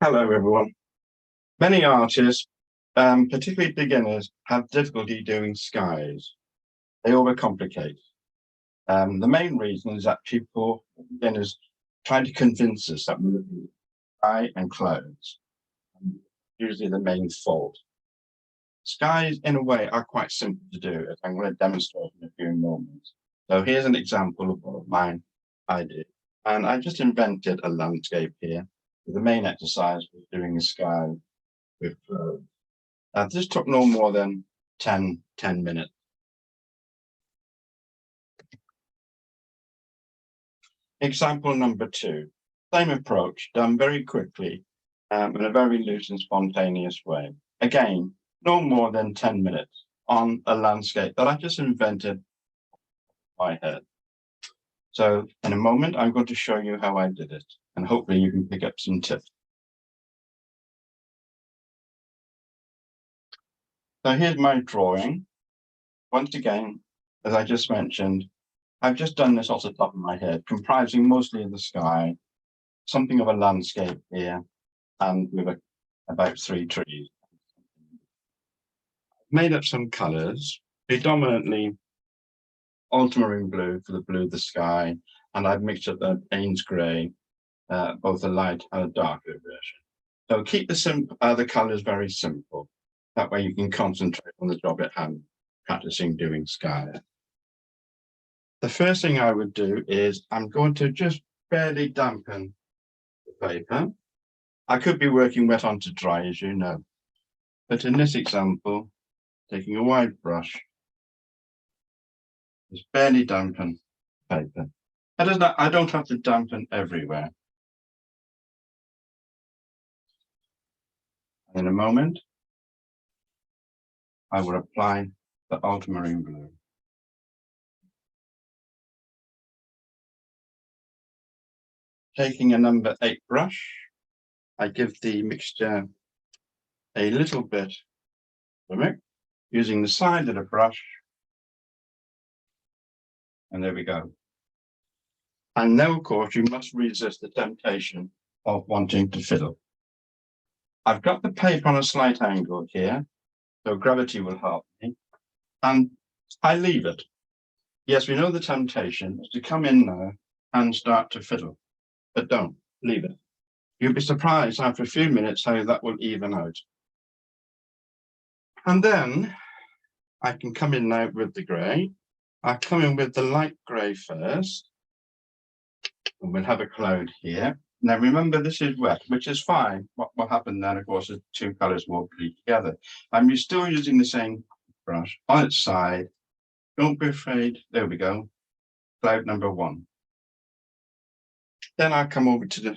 Hello, everyone. Many artists, particularly beginners, have difficulty doing skies. They overcomplicate. The main reason is that people, beginners, try to convince us that we're looking at sky and clouds. Usually the main fault. Skies, in a way, are quite simple to do, as I'm going to demonstrate in a few moments. So here's an example of one of mine I did. And I just invented a landscape here. The main exercise was doing a sky with clouds. This took no more than 10 minutes. Example number 2, same approach, done very quickly in a very loose and spontaneous way. Again, no more than 10 minutes on a landscape that I just invented in my head. So in a moment, I'm going to show you how I did it, and hopefully you can pick up some tips. So here's my drawing. Once again, as I just mentioned, I've just done this off the top of my head, comprising mostly of the sky, something of a landscape here, and with about 3 trees. Made up some colours, predominantly ultramarine blue for the blue of the sky, and I've mixed up the Payne's grey, both a light and a darker version. So keep the colours very simple. That way you can concentrate on the job at hand, practicing doing sky. The first thing I would do is I'm going to just barely dampen the paper. I could be working wet on to dry, as you know. But in this example, taking a wide brush, just barely dampen paper. I don't have to dampen everywhere. In a moment, I will apply the ultramarine blue. Taking a number 8 brush, I give the mixture a little bit of it, using the side of the brush. And there we go. And now, of course, you must resist the temptation of wanting to fiddle. I've got the paper on a slight angle here, so gravity will help me. And I leave it. Yes, we know the temptation is to come in now and start to fiddle, but don't, leave it. You'll be surprised after a few minutes how that will even out. And then I can come in now with the grey. I'll come in with the light grey first, and we'll have a cloud here. Now remember, this is wet, which is fine. What will happen then, of course, is 2 colours will bleed together. I'm still using the same brush on its side. Don't be afraid. There we go. Cloud number 1. Then I'll come over to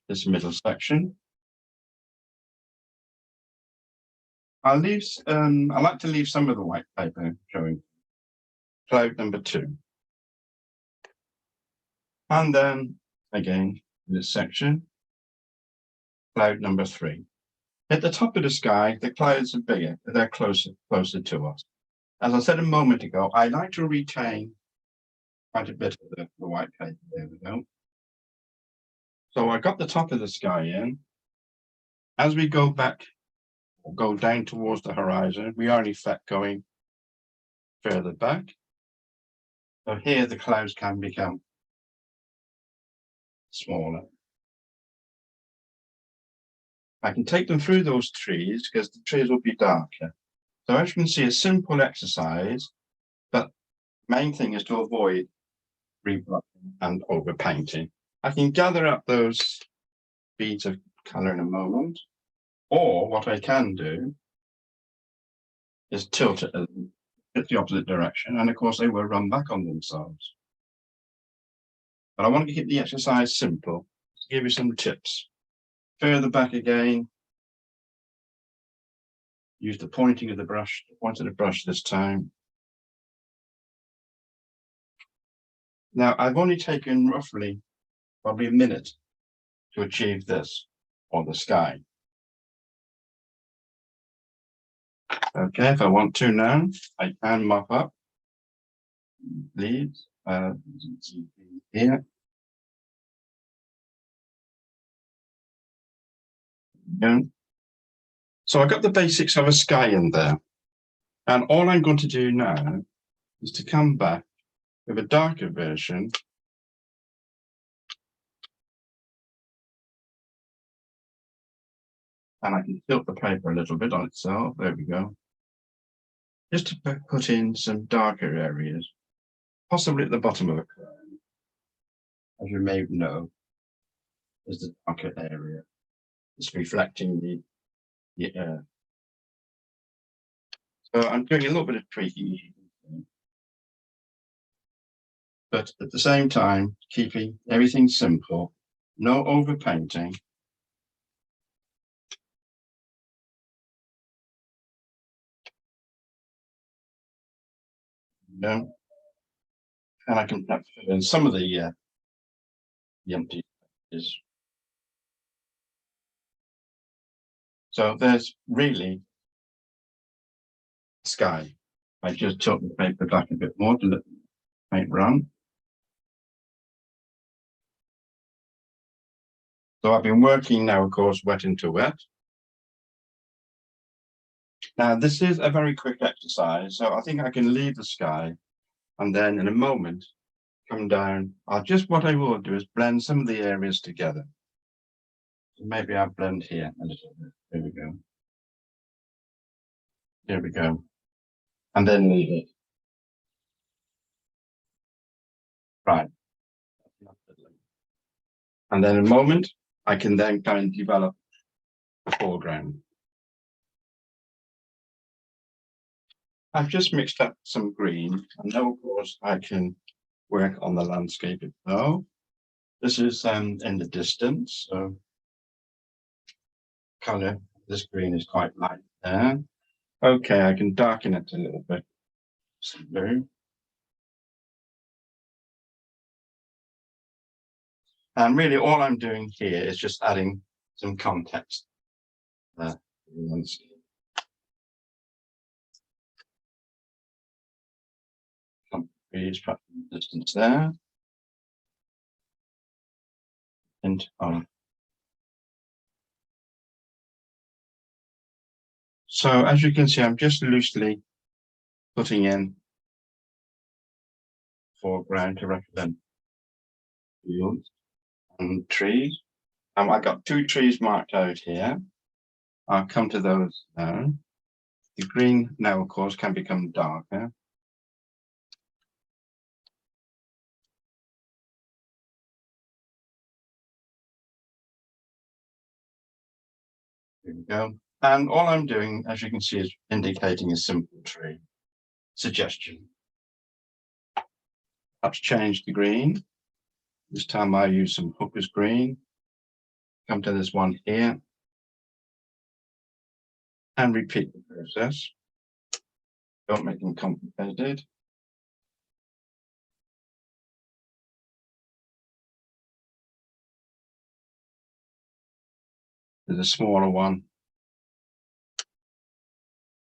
this middle section. I like to leave some of the white paper showing. Cloud number 2. And then again, in this section, cloud number 3. At the top of the sky, the clouds are bigger, they're closer to us. As I said a moment ago, I like to retain quite a bit of the white paper. There we go. So I got the top of the sky in. As we go back, or go down towards the horizon, we are in effect going further back. So here the clouds can become smaller. I can take them through those trees because the trees will be darker. So as you can see, a simple exercise, but main thing is to avoid rebrushing and overpainting. I can gather up those beads of colour in a moment, or what I can do is tilt it in the opposite direction, and of course they will run back on themselves. But I want to keep the exercise simple to give you some tips. Further back again, use the point of the brush this time. Now I've only taken roughly probably a minute to achieve this on the sky. Okay, if I want to now, I can mop up leaves here. Yeah. So I got the basics of a sky in there. And all I'm going to do now is to come back with a darker version. And I can tilt the paper a little bit on itself. There we go. Just to put in some darker areas, possibly at the bottom of the crown. As you may know, is the darker area. It's reflecting the air. So I'm doing a little bit of tweaking, but at the same time, keeping everything simple, no overpainting. No, and I can fill in some of the empty spaces. So there's really sky. I just tilt the paper back a bit more to let the paint run. So I've been working now, of course, wet into wet. Now, this is a very quick exercise, so I think I can leave the sky and then in a moment come down. What I will do is blend some of the areas together. So maybe I'll blend here a little bit. There we go. Here we go. And then leave it. Right. And then in a moment, I can then kind of develop the foreground. I've just mixed up some green, and now, of course, I can work on the landscape itself. This is in the distance, so color, this green is quite light there. Okay, I can darken it a little bit. Some blue. And really all I'm doing here is just adding some context. Some trees, perhaps in the distance there. And so as you can see, I'm just loosely putting in foreground to represent fields and trees. And I got 2 trees marked out here. I'll come to those now. The green now, of course, can become darker. Here we go. And all I'm doing, as you can see, is indicating a simple tree. Suggestion. Perhaps change the green. This time I use some hooker's green. Come to this one here. And repeat the process. Don't make them complicated. There's a smaller one.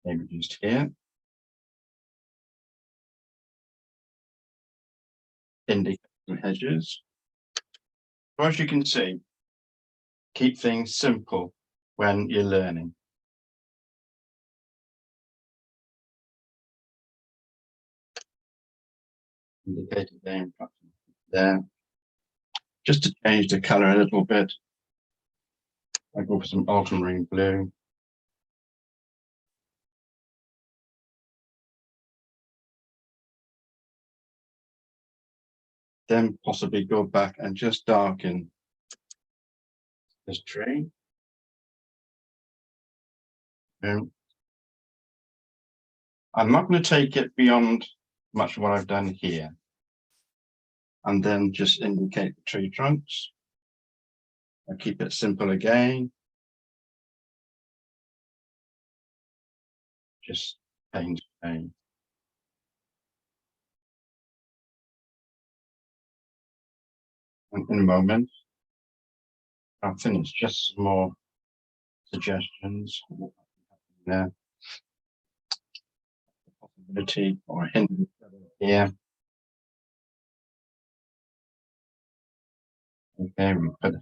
Maybe just here. Indicating hedges. So as you can see, keep things simple when you're learning. Indicated there. Just to change the color a little bit, I go for some ultramarine blue. Then possibly go back and just darken this tree. I'm not going to take it beyond much of what I've done here. And then just indicate the tree trunks. I'll keep it simple again. Just paint paint. And in a moment, I'll finish just some more suggestions. There. Possibility or a hint here. Okay, we put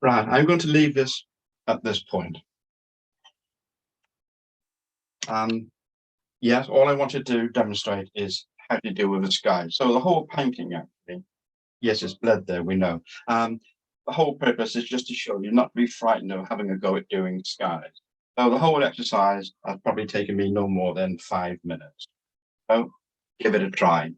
Right, I'm going to leave this at this point. Yes, all I wanted to demonstrate is how to deal with the sky. So the whole painting actually, yes, it's bled there, we know. The whole purpose is just to show you not to be frightened of having a go at doing skies. So the whole exercise has probably taken me no more than 5 minutes. So give it a try.